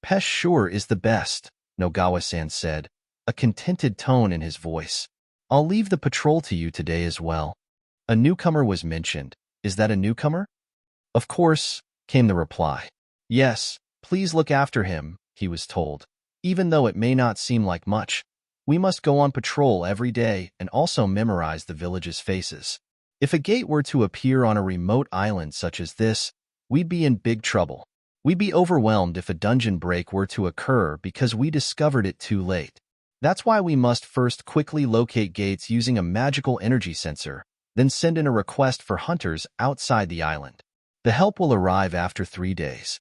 Pesh sure is the best, Nogawa-san said, a contented tone in his voice. I'll leave the patrol to you today as well. A newcomer was mentioned. Is that a newcomer? Of course, came the reply. Yes, please look after him, he was told. Even though it may not seem like much, we must go on patrol every day and also memorize the village's faces. If a gate were to appear on a remote island such as this, we'd be in big trouble. We'd be overwhelmed if a dungeon break were to occur because we discovered it too late. That's why we must first quickly locate gates using a magical energy sensor, then send in a request for hunters outside the island. The help will arrive after 3 days.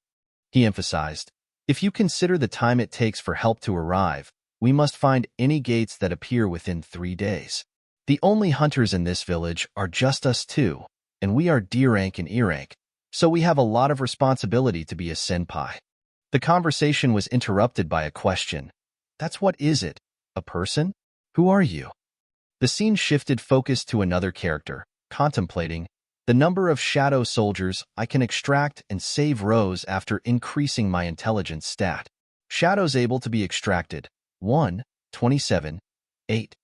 He emphasized, if you consider the time it takes for help to arrive, we must find any gates that appear within 3 days. The only hunters in this village are just us two, and we are D rank and E rank, so we have a lot of responsibility to be a senpai. The conversation was interrupted by a question. That's what is it? A person? Who are you? The scene shifted focus to another character, contemplating the number of shadow soldiers I can extract and save rose after increasing my intelligence stat. Shadows able to be extracted. 1, 27, 8.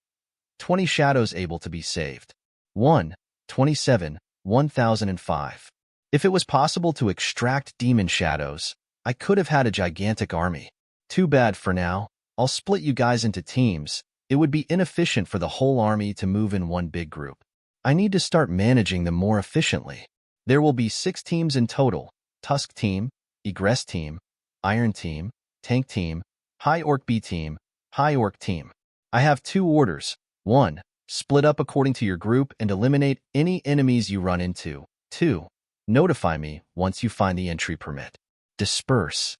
20 shadows able to be saved. 1, 27, 1005. If it was possible to extract demon shadows, I could have had a gigantic army. Too bad for now. I'll split you guys into teams. It would be inefficient for the whole army to move in one big group. I need to start managing them more efficiently. There will be 6 teams in total: Tusk Team, Egress Team, Iron Team, Tank Team, High Orc B Team, High Orc Team. I have 2 orders. 1. Split up according to your group and eliminate any enemies you run into. 2. Notify me once you find the entry permit. Disperse.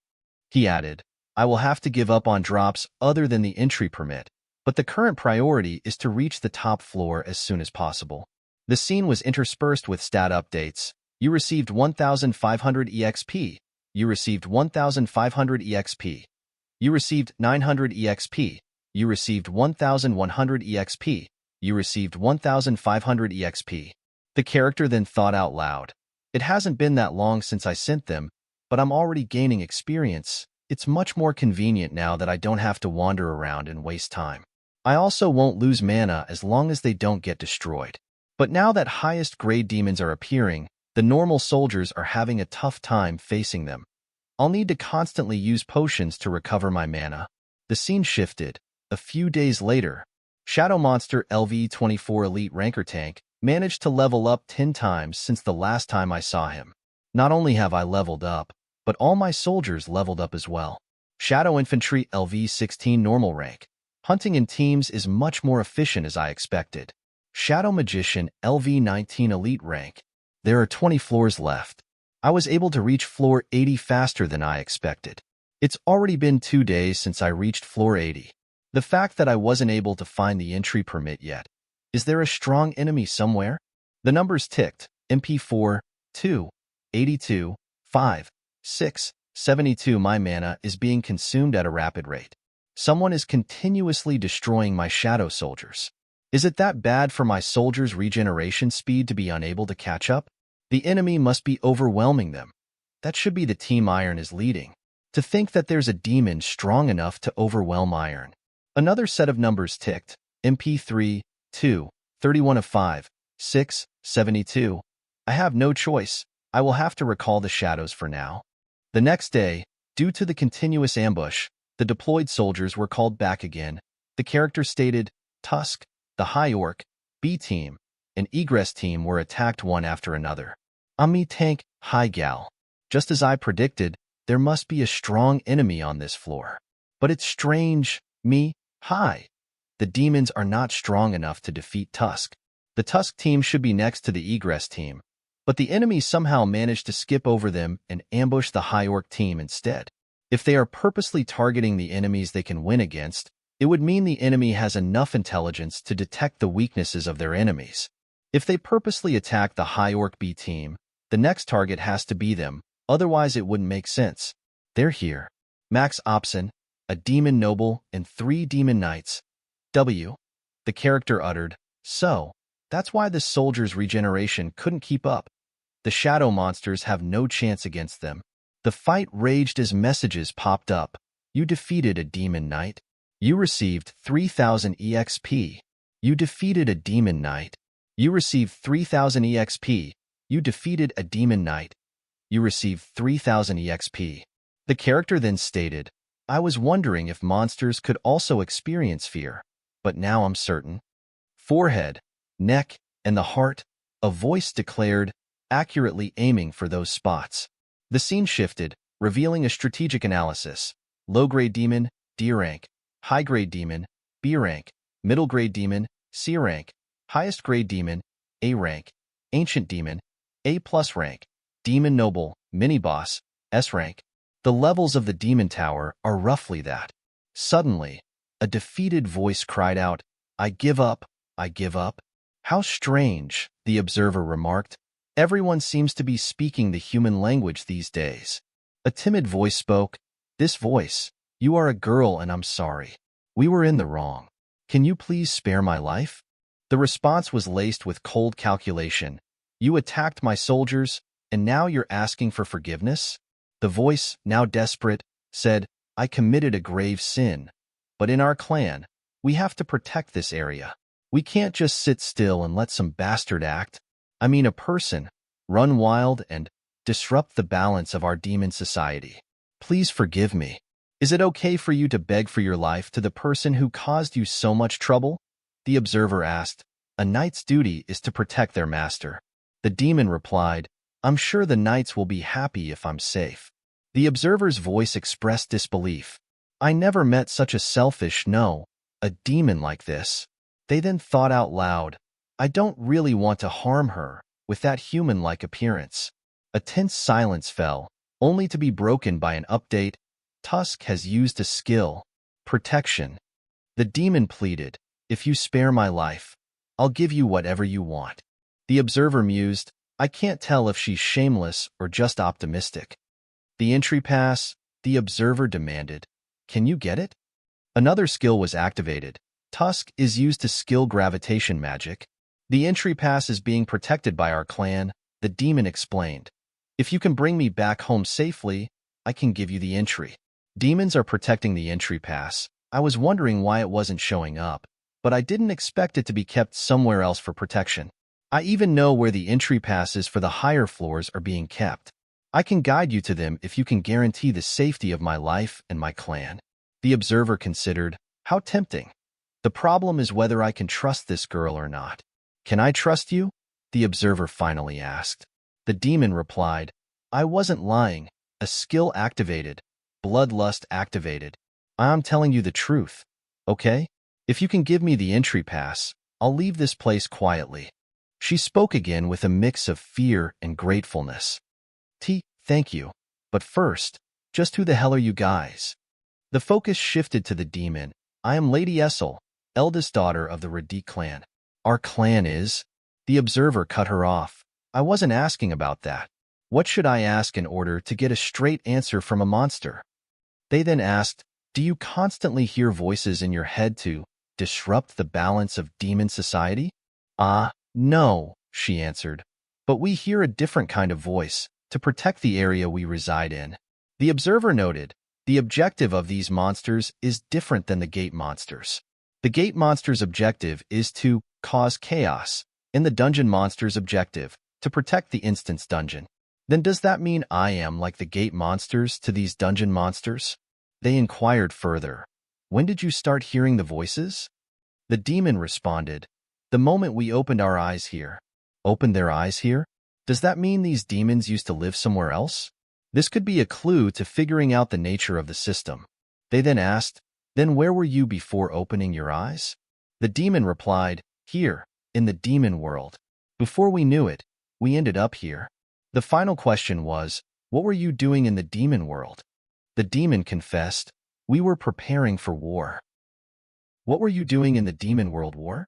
He added, I will have to give up on drops other than the entry permit, but the current priority is to reach the top floor as soon as possible. The scene was interspersed with stat updates. You received 1,500 EXP. You received 1,500 EXP. You received 900 EXP. You received 1,100 EXP. You received 1,500 EXP. The character then thought out loud. It hasn't been that long since I sent them, but I'm already gaining experience. It's much more convenient now that I don't have to wander around and waste time. I also won't lose mana as long as they don't get destroyed. But now that highest grade demons are appearing, the normal soldiers are having a tough time facing them. I'll need to constantly use potions to recover my mana. The scene shifted. A few days later, Shadow Monster LV-24 Elite Ranker Tank managed to level up 10 times since the last time I saw him. Not only have I leveled up, but all my soldiers leveled up as well. Shadow Infantry LV-16 Normal Rank. Hunting in teams is much more efficient as I expected. Shadow Magician LV-19 Elite Rank. There are 20 floors left. I was able to reach floor 80 faster than I expected. It's already been 2 days since I reached floor 80. The fact that I wasn't able to find the entry permit yet. Is there a strong enemy somewhere? The numbers ticked. MP4, 2, 82, 5, 6, 72. My mana is being consumed at a rapid rate. Someone is continuously destroying my shadow soldiers. Is it that bad for my soldiers' regeneration speed to be unable to catch up? The enemy must be overwhelming them. That should be the team Iron is leading. To think that there's a demon strong enough to overwhelm Iron. Another set of numbers ticked. MP3, 2, 31 of 5, 6, 72. I have no choice. I will have to recall the shadows for now. The next day, due to the continuous ambush, the deployed soldiers were called back again. The character stated, Tusk, the High Orc, B Team, and Egress Team were attacked one after another. Ami Tank, High Gal. Just as I predicted, there must be a strong enemy on this floor. But it's strange, me, High. The demons are not strong enough to defeat Tusk. The Tusk team should be next to the Egress team, but the enemy somehow managed to skip over them and ambush the High Orc team instead. If they are purposely targeting the enemies they can win against, it would mean the enemy has enough intelligence to detect the weaknesses of their enemies. If they purposely attack the High Orc B team, the next target has to be them, otherwise it wouldn't make sense. They're here. Max Opson, a demon noble, and 3 demon knights. W. The character uttered, so, that's why the soldiers' regeneration couldn't keep up. The shadow monsters have no chance against them. The fight raged as messages popped up. You defeated a demon knight. You received 3,000 EXP. You defeated a demon knight. You received 3,000 EXP. You defeated a demon knight. You received 3,000 EXP. The character then stated, I was wondering if monsters could also experience fear, but now I'm certain. Forehead, neck, and the heart, a voice declared, accurately aiming for those spots. The scene shifted, revealing a strategic analysis. Low-grade demon, D rank. High-grade demon, B rank. Middle-grade demon, C rank. Highest-grade demon, A rank. Ancient demon, A+ rank. Demon noble, mini-boss, S rank. The levels of the demon tower are roughly that. Suddenly, a defeated voice cried out, I give up, I give up. How strange, the observer remarked. Everyone seems to be speaking the human language these days. A timid voice spoke. This voice, you are a girl and I'm sorry. We were in the wrong. Can you please spare my life? The response was laced with cold calculation. You attacked my soldiers, and now you're asking for forgiveness? The voice, now desperate, said, I committed a grave sin. But in our clan, we have to protect this area. We can't just sit still and let some bastard a person, run wild and disrupt the balance of our demon society. Please forgive me. Is it okay for you to beg for your life to the person who caused you so much trouble? The observer asked. A knight's duty is to protect their master. The demon replied, I'm sure the knights will be happy if I'm safe. The observer's voice expressed disbelief. I never met such a a demon like this. They then thought out loud, I don't really want to harm her, with that human-like appearance. A tense silence fell, only to be broken by an update. Tusk has used a skill. Protection. The demon pleaded, if you spare my life, I'll give you whatever you want. The observer mused, I can't tell if she's shameless or just optimistic. The entry pass, the observer demanded. Can you get it? Another skill was activated. Tusk is used to skill gravitation magic. The entry pass is being protected by our clan, the demon explained. If you can bring me back home safely, I can give you the entry. Demons are protecting the entry pass. I was wondering why it wasn't showing up, but I didn't expect it to be kept somewhere else for protection. I even know where the entry passes for the higher floors are being kept. I can guide you to them if you can guarantee the safety of my life and my clan. The observer considered, how tempting. The problem is whether I can trust this girl or not. Can I trust you? The observer finally asked. The demon replied, I wasn't lying. A skill activated. Bloodlust activated. I'm telling you the truth. Okay? If you can give me the entry pass, I'll leave this place quietly. She spoke again with a mix of fear and gratefulness. Thank you. But first, just who the hell are you guys? The focus shifted to the demon. I am Lady Esil, eldest daughter of the ReAwakening clan. Our clan is? The observer cut her off. I wasn't asking about that. What should I ask in order to get a straight answer from a monster? They then asked, do you constantly hear voices in your head to disrupt the balance of demon society? No, she answered. But we hear a different kind of voice to protect the area we reside in. The observer noted, the objective of these monsters is different than the gate monsters. The gate monster's objective is to cause chaos, and the dungeon monster's objective to protect the instance dungeon. Then does that mean I am like the gate monsters to these dungeon monsters? They inquired further. When did you start hearing the voices? The demon responded, the moment we opened our eyes here. Opened their eyes here? Does that mean these demons used to live somewhere else? This could be a clue to figuring out the nature of the system. They then asked, then where were you before opening your eyes? The demon replied, here, in the demon world. Before we knew it, we ended up here. The final question was, what were you doing in the demon world? The demon confessed, we were preparing for war. What were you doing in the demon world war?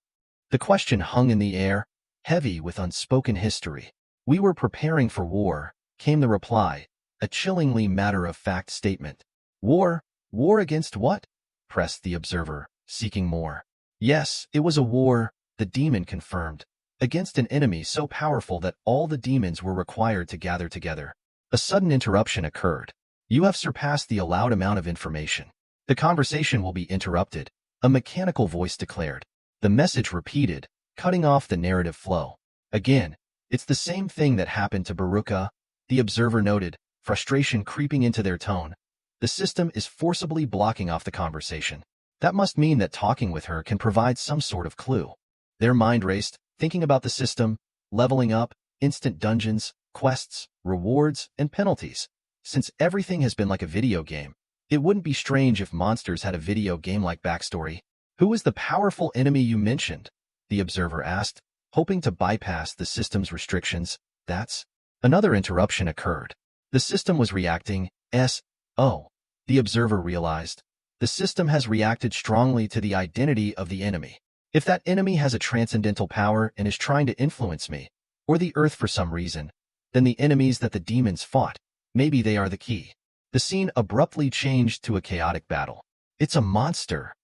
The question hung in the air, heavy with unspoken history. We were preparing for war, came the reply, a chillingly matter-of-fact statement. War? War against what? Pressed the observer, seeking more. Yes, it was a war, the demon confirmed, against an enemy so powerful that all the demons were required to gather together. A sudden interruption occurred. You have surpassed the allowed amount of information. The conversation will be interrupted, a mechanical voice declared. The message repeated, cutting off the narrative flow. Again, it's the same thing that happened to Baruka, the observer noted, frustration creeping into their tone. The system is forcibly blocking off the conversation. That must mean that talking with her can provide some sort of clue. Their mind raced, thinking about the system, leveling up, instant dungeons, quests, rewards, and penalties. Since everything has been like a video game, it wouldn't be strange if monsters had a video game-like backstory. Who is the powerful enemy you mentioned? The observer asked, hoping to bypass the system's restrictions. Another interruption occurred. The system was reacting. The observer realized. The system has reacted strongly to the identity of the enemy. If that enemy has a transcendental power and is trying to influence me, or the Earth for some reason, then the enemies that the demons fought, maybe they are the key. The scene abruptly changed to a chaotic battle. It's a monster.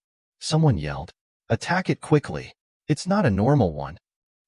Someone yelled. Attack it quickly. It's not a normal one.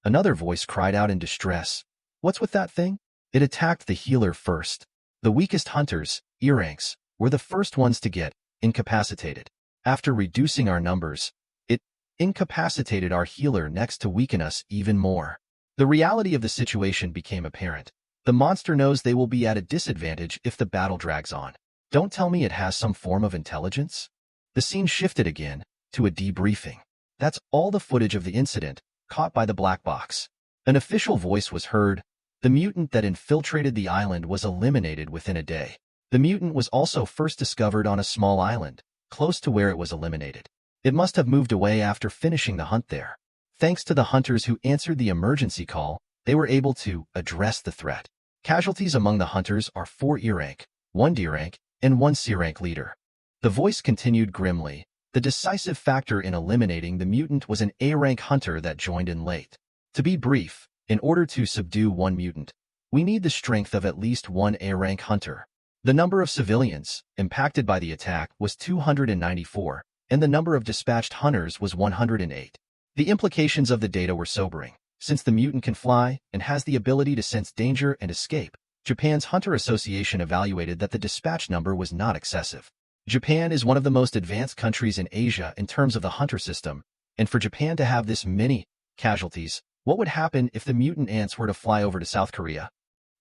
Another voice cried out in distress. What's with that thing? It attacked the healer first. The weakest hunters, E-ranks, were the first ones to get incapacitated. After reducing our numbers, it incapacitated our healer next to weaken us even more. The reality of the situation became apparent. The monster knows they will be at a disadvantage if the battle drags on. Don't tell me it has some form of intelligence? The scene shifted again to a debriefing. That's all the footage of the incident, caught by the black box. An official voice was heard. The mutant that infiltrated the island was eliminated within a day. The mutant was also first discovered on a small island, close to where it was eliminated. It must have moved away after finishing the hunt there. Thanks to the hunters who answered the emergency call, they were able to address the threat. Casualties among the hunters are 4 E-rank, 1 D-rank, and 1 C-rank leader. The voice continued grimly. The decisive factor in eliminating the mutant was an A-rank hunter that joined in late. To be brief, in order to subdue one mutant, we need the strength of at least 1 A-rank hunter. The number of civilians impacted by the attack was 294, and the number of dispatched hunters was 108. The implications of the data were sobering. Since the mutant can fly and has the ability to sense danger and escape, Japan's Hunter Association evaluated that the dispatch number was not excessive. Japan is one of the most advanced countries in Asia in terms of the hunter system, and for Japan to have this many casualties, what would happen if the mutant ants were to fly over to South Korea?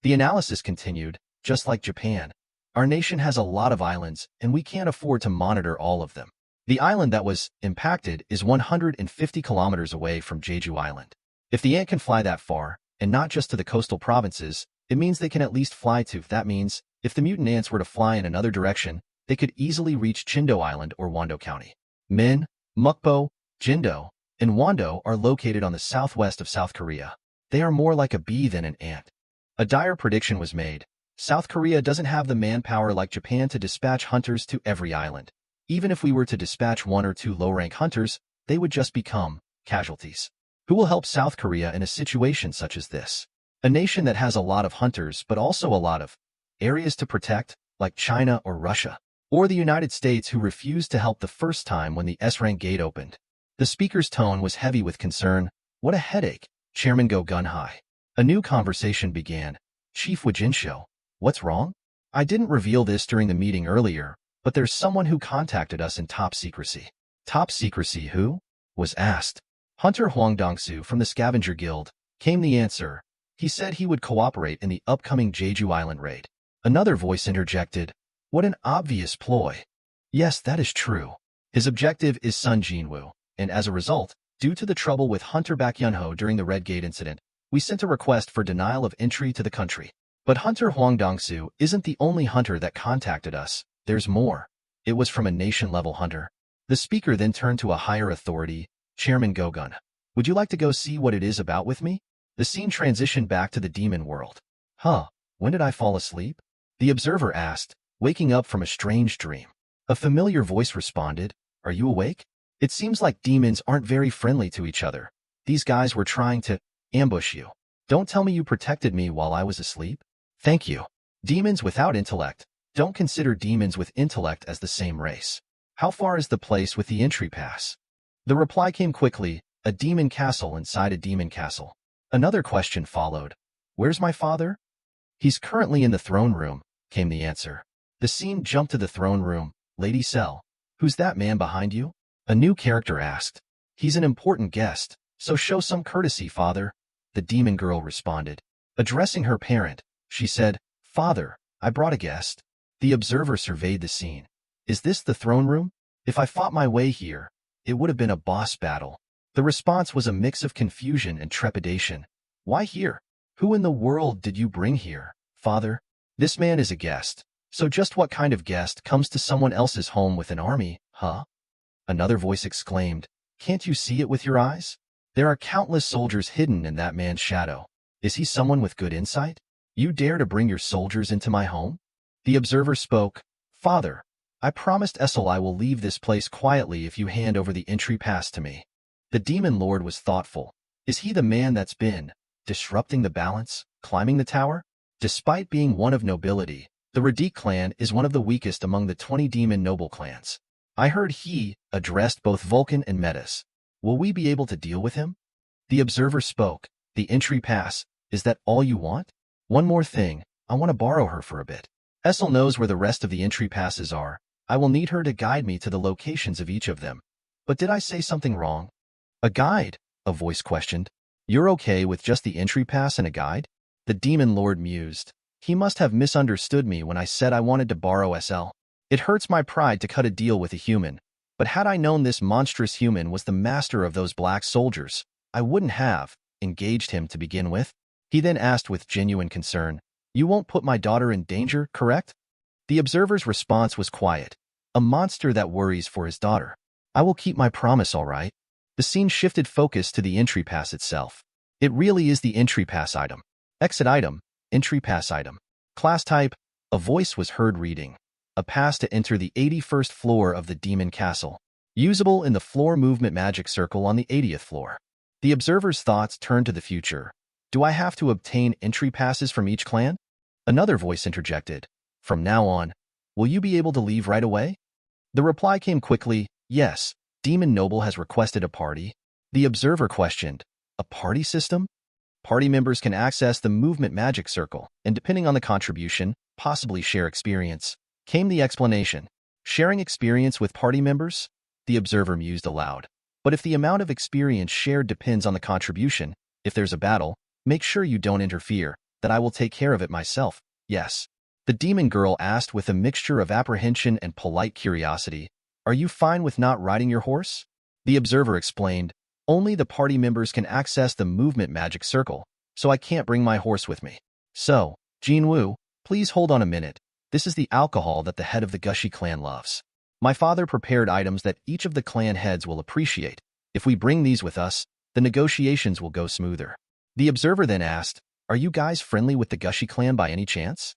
The analysis continued. Just like Japan, our nation has a lot of islands, and we can't afford to monitor all of them. The island that was impacted is 150 kilometers away from Jeju Island. If the ant can fly that far, and not just to the coastal provinces, it means they can at least fly to. That means, if the mutant ants were to fly in another direction, they could easily reach Chindo Island or Wando County. Min, Mukpo, Jindo, and Wando are located on the southwest of South Korea. They are more like a bee than an ant. A dire prediction was made. South Korea doesn't have the manpower like Japan to dispatch hunters to every island. Even if we were to dispatch 1 or 2 low-rank hunters, they would just become casualties. Who will help South Korea in a situation such as this? A nation that has a lot of hunters but also a lot of areas to protect, like China or Russia, or the United States, who refused to help the first time when the S-rank gate opened. The speaker's tone was heavy with concern. What a headache. Chairman Go Gun-High. A new conversation began. Chief Wajinsho, what's wrong? I didn't reveal this during the meeting earlier, but there's someone who contacted us in top secrecy. Top secrecy who? Was asked. Hunter Huang Dongsu from the Scavenger Guild, came the answer. He said he would cooperate in the upcoming Jeju Island raid. Another voice interjected. What an obvious ploy. Yes, that is true. His objective is Sung Jin-Woo, and as a result, due to the trouble with Hunter Baek Yunho during the Red Gate incident, we sent a request for denial of entry to the country. But Hunter Huang Dongsu isn't the only hunter that contacted us. There's more. It was from a nation-level hunter. The speaker then turned to a higher authority, Chairman Gogun. Would you like to go see what it is about with me? The scene transitioned back to the demon world. Huh, when did I fall asleep? The observer asked, waking up from a strange dream. A familiar voice responded, are you awake? It seems like demons aren't very friendly to each other. These guys were trying to ambush you. Don't tell me you protected me while I was asleep? Thank you. Demons without intellect. Don't consider demons with intellect as the same race. How far is the place with the entry pass? The reply came quickly, a demon castle inside a demon castle. Another question followed. Where's my father? He's currently in the throne room, came the answer. The scene jumped to the throne room. Lady Sel, who's that man behind you? A new character asked. He's an important guest, so show some courtesy, father, the demon girl responded. Addressing her parent, she said, Father, I brought a guest. The observer surveyed the scene. Is this the throne room? If I fought my way here, it would have been a boss battle. The response was a mix of confusion and trepidation. Why here? Who in the world did you bring here, father? This man is a guest. So just what kind of guest comes to someone else's home with an army, huh? Another voice exclaimed. Can't you see it with your eyes? There are countless soldiers hidden in that man's shadow. Is he someone with good insight? You dare to bring your soldiers into my home? The observer spoke. Father, I promised Esil I will leave this place quietly if you hand over the entry pass to me. The demon lord was thoughtful. Is he the man that's been disrupting the balance, climbing the tower? Despite being one of nobility, the Radik clan is one of the weakest among the 20 demon noble clans. I heard he addressed both Vulcan and Metis. Will we be able to deal with him? The observer spoke. The entry pass, is that all you want? One more thing, I want to borrow her for a bit. Esil knows where the rest of the entry passes are. I will need her to guide me to the locations of each of them. But did I say something wrong? A guide? A voice questioned. You're okay with just the entry pass and a guide? The demon lord mused. He must have misunderstood me when I said I wanted to borrow Esil. It hurts my pride to cut a deal with a human. But had I known this monstrous human was the master of those black soldiers, I wouldn't have engaged him to begin with. He then asked with genuine concern, You won't put my daughter in danger, correct? The observer's response was quiet. A monster that worries for his daughter. I will keep my promise, all right. The scene shifted focus to the entry pass itself. It really is the entry pass item. Exit item, entry pass item. Class type, a voice was heard reading. A pass to enter the 81st floor of the demon castle. Usable in the floor movement magic circle on the 80th floor. The observer's thoughts turned to the future. Do I have to obtain entry passes from each clan? Another voice interjected. From now on, will you be able to leave right away? The reply came quickly, yes, Demon Noble has requested a party. The observer questioned, a party system? Party members can access the movement magic circle, and depending on the contribution, possibly share experience. Came the explanation. Sharing experience with party members? The observer mused aloud. But if the amount of experience shared depends on the contribution, if there's a battle, make sure you don't interfere, that I will take care of it myself, yes. The demon girl asked with a mixture of apprehension and polite curiosity, Are you fine with not riding your horse? The observer explained, Only the party members can access the movement magic circle, so I can't bring my horse with me. So, Jin-Woo, please hold on a minute. This is the alcohol that the head of the Gushi clan loves. My father prepared items that each of the clan heads will appreciate. If we bring these with us, the negotiations will go smoother. The observer then asked, Are you guys friendly with the Gushi clan by any chance?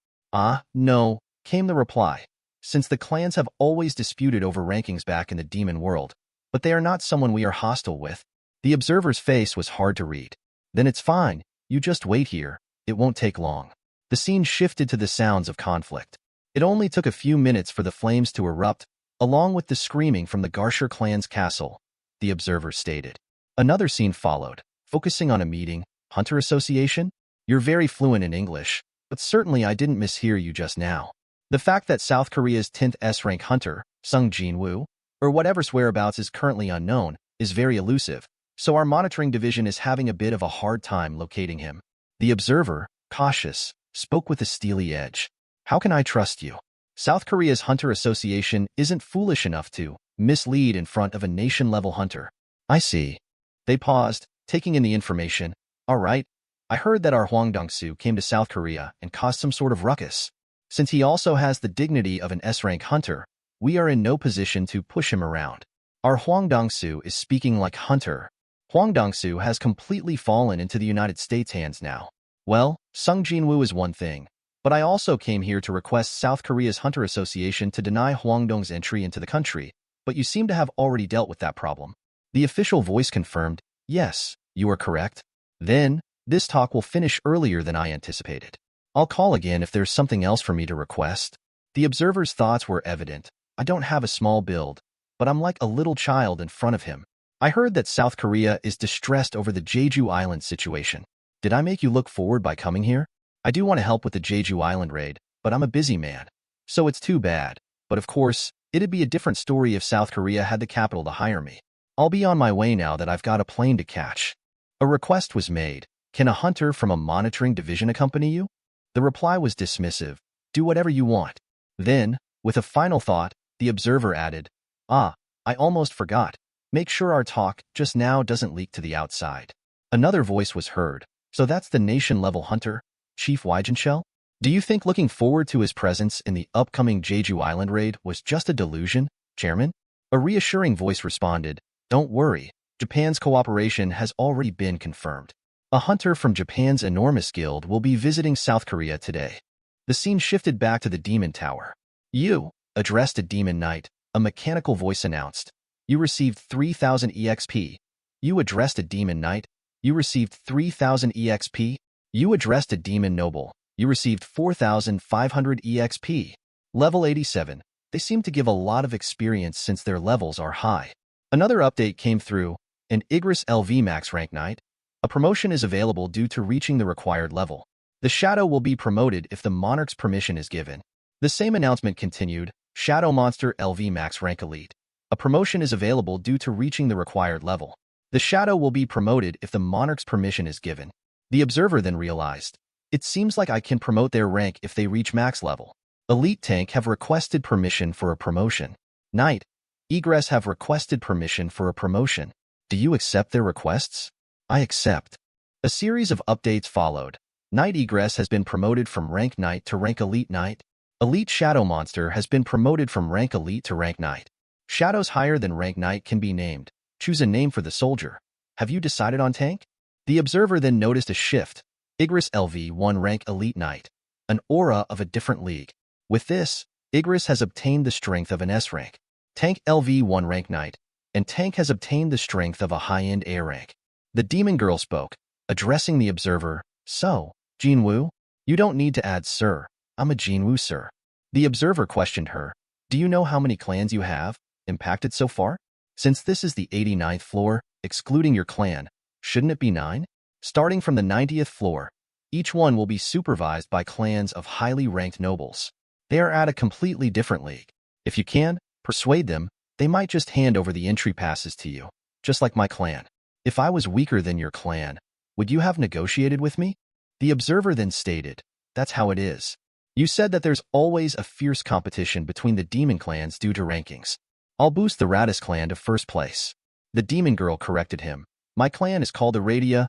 No, came the reply. Since the clans have always disputed over rankings back in the demon world, but they are not someone we are hostile with. The observer's face was hard to read. Then it's fine, you just wait here, it won't take long. The scene shifted to the sounds of conflict. It only took a few minutes for the flames to erupt, along with the screaming from the Garshur clan's castle, the observer stated. Another scene followed, focusing on a meeting, Hunter Association? You're very fluent in English, but certainly I didn't mishear you just now. The fact that South Korea's 10th S-rank hunter, Sung Jin-Woo, or whatever's whereabouts is currently unknown, is very elusive, so our monitoring division is having a bit of a hard time locating him. The observer, cautious, spoke with a steely edge. How can I trust you? South Korea's Hunter Association isn't foolish enough to mislead in front of a nation-level hunter. I see. They paused, taking in the information. All right, I heard that our Hwang Dong-soo came to South Korea and caused some sort of ruckus. Since he also has the dignity of an S-rank hunter, we are in no position to push him around. Our Hwang Dong-soo is speaking like hunter. Hwang Dong-soo has completely fallen into the United States' hands now. Well, Sung Jin-Woo is one thing, but I also came here to request South Korea's Hunter Association to deny Hwang Dong's entry into the country, but you seem to have already dealt with that problem. The official voice confirmed, yes, you are correct. Then, this talk will finish earlier than I anticipated. I'll call again if there's something else for me to request. The observer's thoughts were evident. I don't have a small build, but I'm like a little child in front of him. I heard that South Korea is distressed over the Jeju Island situation. Did I make you look forward by coming here? I do want to help with the Jeju Island raid, but I'm a busy man. So it's too bad. But of course, it'd be a different story if South Korea had the capital to hire me. I'll be on my way now that I've got a plane to catch. A request was made. Can a hunter from a monitoring division accompany you? The reply was dismissive. Do whatever you want. Then, with a final thought, the observer added, I almost forgot. Make sure our talk just now doesn't leak to the outside. Another voice was heard. So that's the nation-level hunter, Chief Weijenshell? Do you think looking forward to his presence in the upcoming Jeju Island raid was just a delusion, Chairman? A reassuring voice responded, Don't worry, Japan's cooperation has already been confirmed. A hunter from Japan's enormous guild will be visiting South Korea today. The scene shifted back to the Demon Tower. You, addressed to Demon Knight, a mechanical voice announced. You received 3,000 EXP. You addressed to Demon Knight. You received 3,000 EXP. You addressed to Demon Noble. You received 4,500 EXP. Level 87. They seem to give a lot of experience since their levels are high. Another update came through, and Igris LV Max Rank Knight. A promotion is available due to reaching the required level. The Shadow will be promoted if the Monarch's permission is given. The same announcement continued, Shadow Monster LV Max Rank Elite. A promotion is available due to reaching the required level. The Shadow will be promoted if the Monarch's permission is given. The observer then realized, it seems like I can promote their rank if they reach max level. Elite Tank have requested permission for a promotion. Knight, Egress have requested permission for a promotion. Do you accept their requests? I accept. A series of updates followed. Knight Egress has been promoted from rank Knight to rank Elite Knight. Elite Shadow Monster has been promoted from rank Elite to rank Knight. Shadows higher than rank Knight can be named. Choose a name for the soldier. Have you decided on tank? The observer then noticed a shift. Igris LV 1 rank Elite Knight. An aura of a different league. With this, Igris has obtained the strength of an S rank. Tank LV 1 rank Knight. And Tank has obtained the strength of a high-end A rank. The demon girl spoke, addressing the observer. So, Jin-Woo? You don't need to add sir. I'm a Jin-Woo, sir. The observer questioned her. Do you know how many clans you have impacted so far? Since this is the 89th floor, excluding your clan, shouldn't it be 9? Starting from the 90th floor, each one will be supervised by clans of highly ranked nobles. They are at a completely different league. If you can, persuade them, they might just hand over the entry passes to you, just like my clan. If I was weaker than your clan, would you have negotiated with me? The observer then stated, that's how it is. You said that there's always a fierce competition between the demon clans due to rankings. I'll boost the Radis clan to first place. The demon girl corrected him. My clan is called the Radia.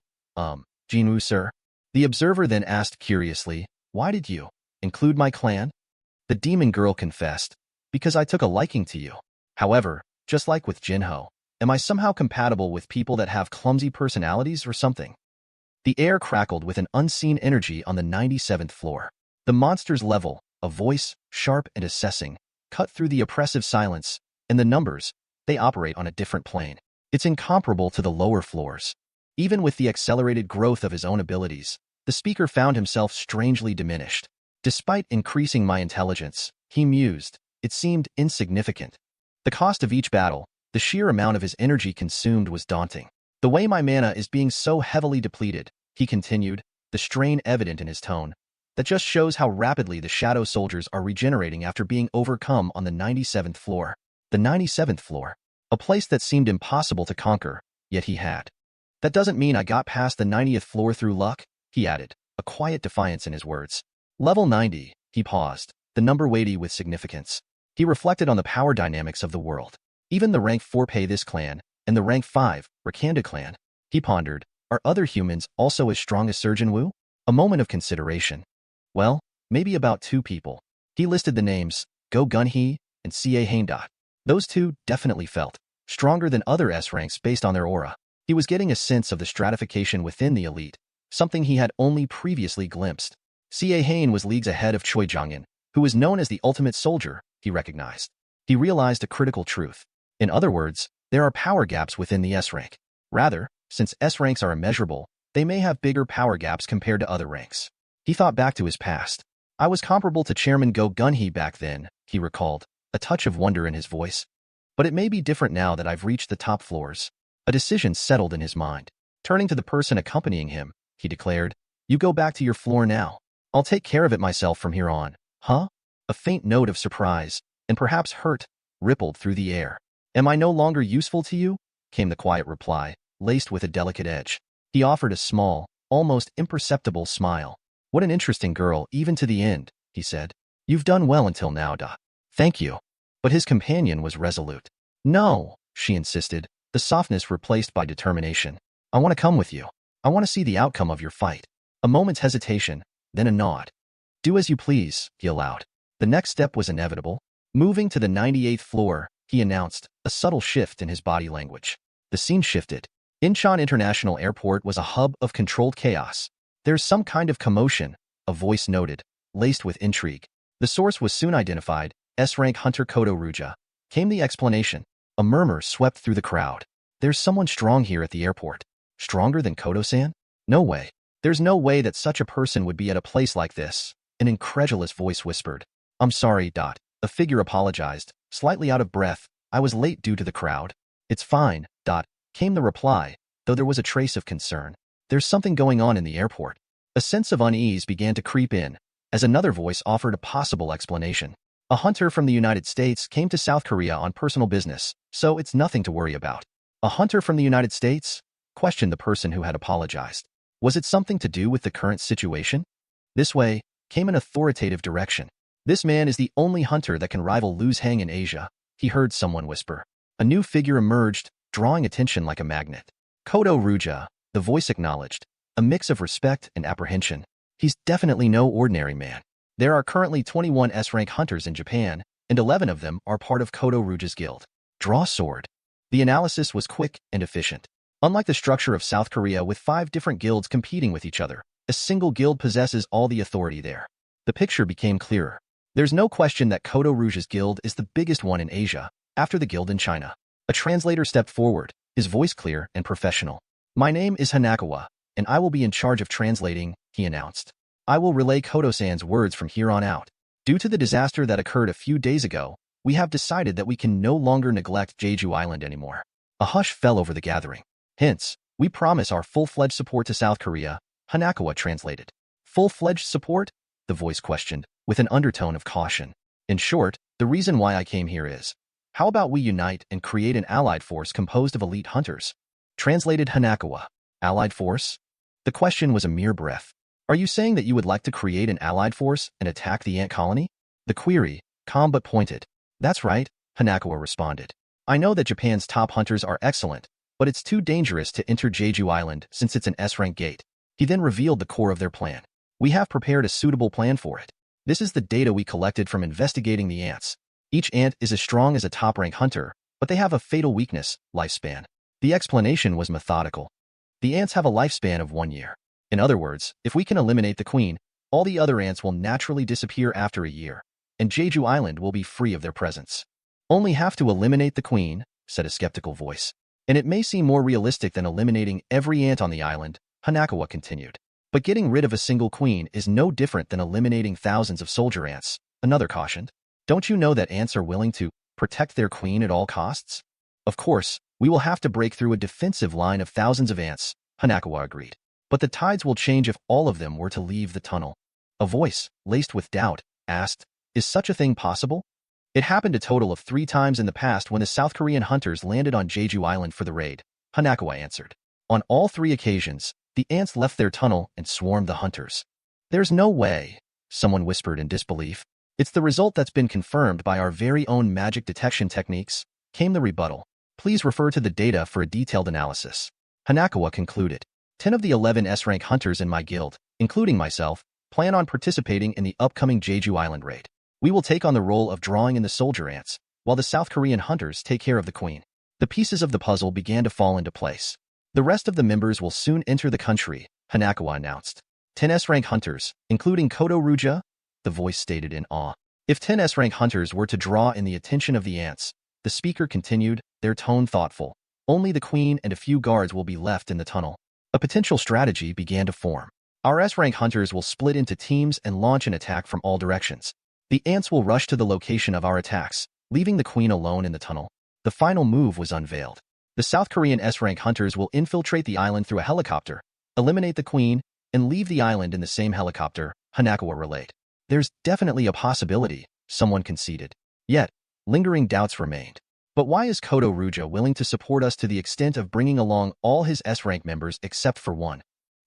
Jin-Woo, sir. The observer then asked curiously, why did you include my clan? The demon girl confessed, because I took a liking to you. However, just like with Jinho, am I somehow compatible with people that have clumsy personalities or something? The air crackled with an unseen energy on the 97th floor. The monster's level, a voice, sharp and assessing, cut through the oppressive silence, and the numbers, they operate on a different plane. It's incomparable to the lower floors. Even with the accelerated growth of his own abilities, the speaker found himself strangely diminished. Despite increasing my intelligence, he mused, it seemed insignificant. The cost of each battle, the sheer amount of his energy consumed was daunting. The way my mana is being so heavily depleted, he continued, the strain evident in his tone, that just shows how rapidly the shadow soldiers are regenerating after being overcome on the 97th floor. The 97th floor, a place that seemed impossible to conquer, yet he had. That doesn't mean I got past the 90th floor through luck, he added, a quiet defiance in his words. Level 90, he paused, the number weighty with significance. He reflected on the power dynamics of the world. Even the rank 4 Pei this clan, and the rank 5, Rakanda clan. He pondered, are other humans also as strong as Sung Jin-Woo? A moment of consideration. Well, maybe about 2 people. He listed the names, Go Gun-hee and Ca Haindot. Those 2 definitely felt stronger than other S ranks based on their aura. He was getting a sense of the stratification within the elite, something he had only previously glimpsed. Ca Hain was leagues ahead of Choi Jongin, who was known as the ultimate soldier, he recognized. He realized a critical truth. In other words, there are power gaps within the S rank. Rather, since S ranks are immeasurable, they may have bigger power gaps compared to other ranks. He thought back to his past. I was comparable to Chairman Go Gun-hee back then, he recalled, a touch of wonder in his voice. But it may be different now that I've reached the top floors. A decision settled in his mind. Turning to the person accompanying him, he declared, you go back to your floor now. I'll take care of it myself from here on. Huh? A faint note of surprise, and perhaps hurt, rippled through the air. Am I no longer useful to you? Came the quiet reply, laced with a delicate edge. He offered a small, almost imperceptible smile. What an interesting girl, even to the end, he said. You've done well until now, Da. Thank you. But his companion was resolute. No, she insisted, the softness replaced by determination. I want to come with you. I want to see the outcome of your fight. A moment's hesitation, then a nod. Do as you please, he allowed. The next step was inevitable. Moving to the 98th floor, he announced, a subtle shift in his body language. The scene shifted. Incheon International Airport was a hub of controlled chaos. There's some kind of commotion, a voice noted, laced with intrigue. The source was soon identified, S-rank hunter Kodo Ruja. Came the explanation. A murmur swept through the crowd. There's someone strong here at the airport. Stronger than Kodo-san? No way. There's no way that such a person would be at a place like this, an incredulous voice whispered. I'm sorry, Dot. A figure apologized, slightly out of breath. I was late due to the crowd. It's fine, Dot, came the reply, though there was a trace of concern. There's something going on in the airport. A sense of unease began to creep in, as another voice offered a possible explanation. A hunter from the United States came to South Korea on personal business, so it's nothing to worry about. A hunter from the United States? Questioned the person who had apologized. Was it something to do with the current situation? This way, came an authoritative direction. This man is the only hunter that can rival Lu's Hang in Asia, he heard someone whisper. A new figure emerged, drawing attention like a magnet. Kodo Ruja, the voice acknowledged, a mix of respect and apprehension. He's definitely no ordinary man. There are currently 21 S-rank hunters in Japan, and 11 of them are part of Kodo Ruja's guild. Draw sword. The analysis was quick and efficient. Unlike the structure of South Korea with 5 different guilds competing with each other, a single guild possesses all the authority there. The picture became clearer. There's no question that Kodo Ruja's guild is the biggest one in Asia, after the guild in China. A translator stepped forward, his voice clear and professional. My name is Hanakawa, and I will be in charge of translating, he announced. I will relay Kodo-san's words from here on out. Due to the disaster that occurred a few days ago, we have decided that we can no longer neglect Jeju Island anymore. A hush fell over the gathering. Hence, we promise our full-fledged support to South Korea, Hanakawa translated. Full-fledged support? The voice questioned, with an undertone of caution. In short, the reason why I came here is, how about we unite and create an allied force composed of elite hunters? Translated Hanakawa. Allied force? The question was a mere breath. Are you saying that you would like to create an allied force and attack the ant colony? The query, calm but pointed. That's right, Hanakawa responded. I know that Japan's top hunters are excellent, but it's too dangerous to enter Jeju Island since it's an S-rank gate. He then revealed the core of their plan. We have prepared a suitable plan for it. This is the data we collected from investigating the ants. Each ant is as strong as a top-rank hunter, but they have a fatal weakness, lifespan. The explanation was methodical. The ants have a lifespan of 1 year. In other words, if we can eliminate the queen, all the other ants will naturally disappear after a year, and Jeju Island will be free of their presence. Only have to eliminate the queen, said a skeptical voice. And it may seem more realistic than eliminating every ant on the island, Hanakawa continued. But getting rid of a single queen is no different than eliminating thousands of soldier ants, another cautioned. Don't you know that ants are willing to protect their queen at all costs? Of course, we will have to break through a defensive line of thousands of ants, Hanakawa agreed. But the tides will change if all of them were to leave the tunnel. A voice, laced with doubt, asked, is such a thing possible? It happened a total of 3 times in the past when the South Korean hunters landed on Jeju Island for the raid, Hanakawa answered. On all 3 occasions, the ants left their tunnel and swarmed the hunters. There's no way, someone whispered in disbelief. It's the result that's been confirmed by our very own magic detection techniques, came the rebuttal. Please refer to the data for a detailed analysis. Hanakawa concluded. 10 of the 11 S-rank hunters in my guild, including myself, plan on participating in the upcoming Jeju Island raid. We will take on the role of drawing in the soldier ants, while the South Korean hunters take care of the queen. The pieces of the puzzle began to fall into place. The rest of the members will soon enter the country, Hanakawa announced. 10 S-rank hunters, including Kodo Ruja? The voice stated in awe. If 10 S-rank hunters were to draw in the attention of the ants, the speaker continued, their tone thoughtful. Only the queen and a few guards will be left in the tunnel. A potential strategy began to form. Our S-rank hunters will split into teams and launch an attack from all directions. The ants will rush to the location of our attacks, leaving the queen alone in the tunnel. The final move was unveiled. The South Korean S-rank hunters will infiltrate the island through a helicopter, eliminate the queen, and leave the island in the same helicopter, Hanakawa relayed. There's definitely a possibility, someone conceded. Yet, lingering doubts remained. But why is Kodo Ruja willing to support us to the extent of bringing along all his S-rank members except for one?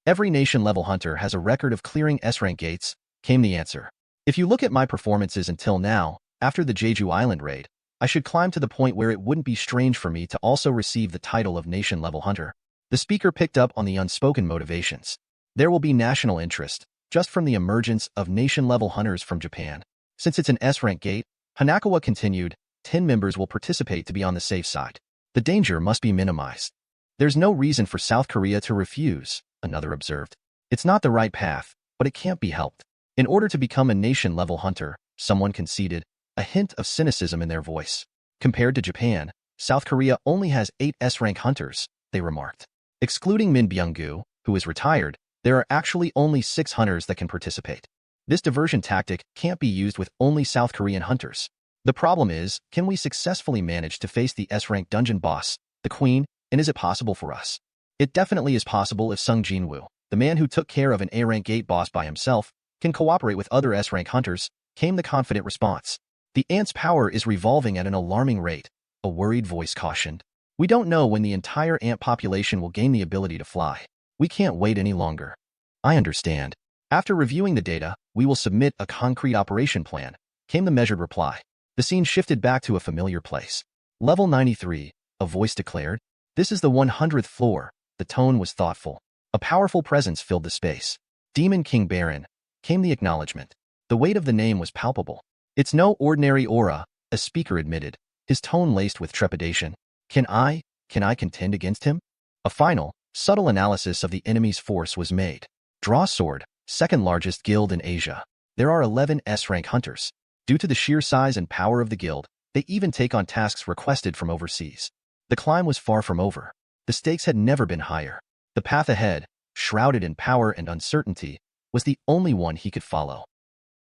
Every nation-level hunter has a record of clearing S-rank gates, came the answer. If you look at my performances until now, after the Jeju Island raid, I should climb to the point where it wouldn't be strange for me to also receive the title of nation-level hunter. The speaker picked up on the unspoken motivations. There will be national interest, just from the emergence of nation-level hunters from Japan. Since it's an S-rank gate, Hanakawa continued, 10 members will participate to be on the safe side. The danger must be minimized. There's no reason for South Korea to refuse, another observed. It's not the right path, but it can't be helped. In order to become a nation-level hunter, someone conceded, a hint of cynicism in their voice. Compared to Japan, South Korea only has 8 S-rank hunters, they remarked. Excluding Min Byung-gu, who is retired, there are actually only 6 hunters that can participate. This diversion tactic can't be used with only South Korean hunters. The problem is, can we successfully manage to face the S-rank dungeon boss, the Queen, and is it possible for us? It definitely is possible if Sung Jin-Woo, the man who took care of an A-rank gate boss by himself, can cooperate with other S-rank hunters, came the confident response. The ant's power is revolving at an alarming rate, a worried voice cautioned. We don't know when the entire ant population will gain the ability to fly. We can't wait any longer. I understand. After reviewing the data, we will submit a concrete operation plan, came the measured reply. The scene shifted back to a familiar place. Level 93, a voice declared. This is the 100th floor. The tone was thoughtful. A powerful presence filled the space. Demon King Baron, came the acknowledgement. The weight of the name was palpable. It's no ordinary aura, a speaker admitted, his tone laced with trepidation. Can I contend against him? A final, subtle analysis of the enemy's force was made. Draw Sword, second largest guild in Asia. There are 11 S-rank hunters. Due to the sheer size and power of the guild, they even take on tasks requested from overseas. The climb was far from over. The stakes had never been higher. The path ahead, shrouded in power and uncertainty, was the only one he could follow.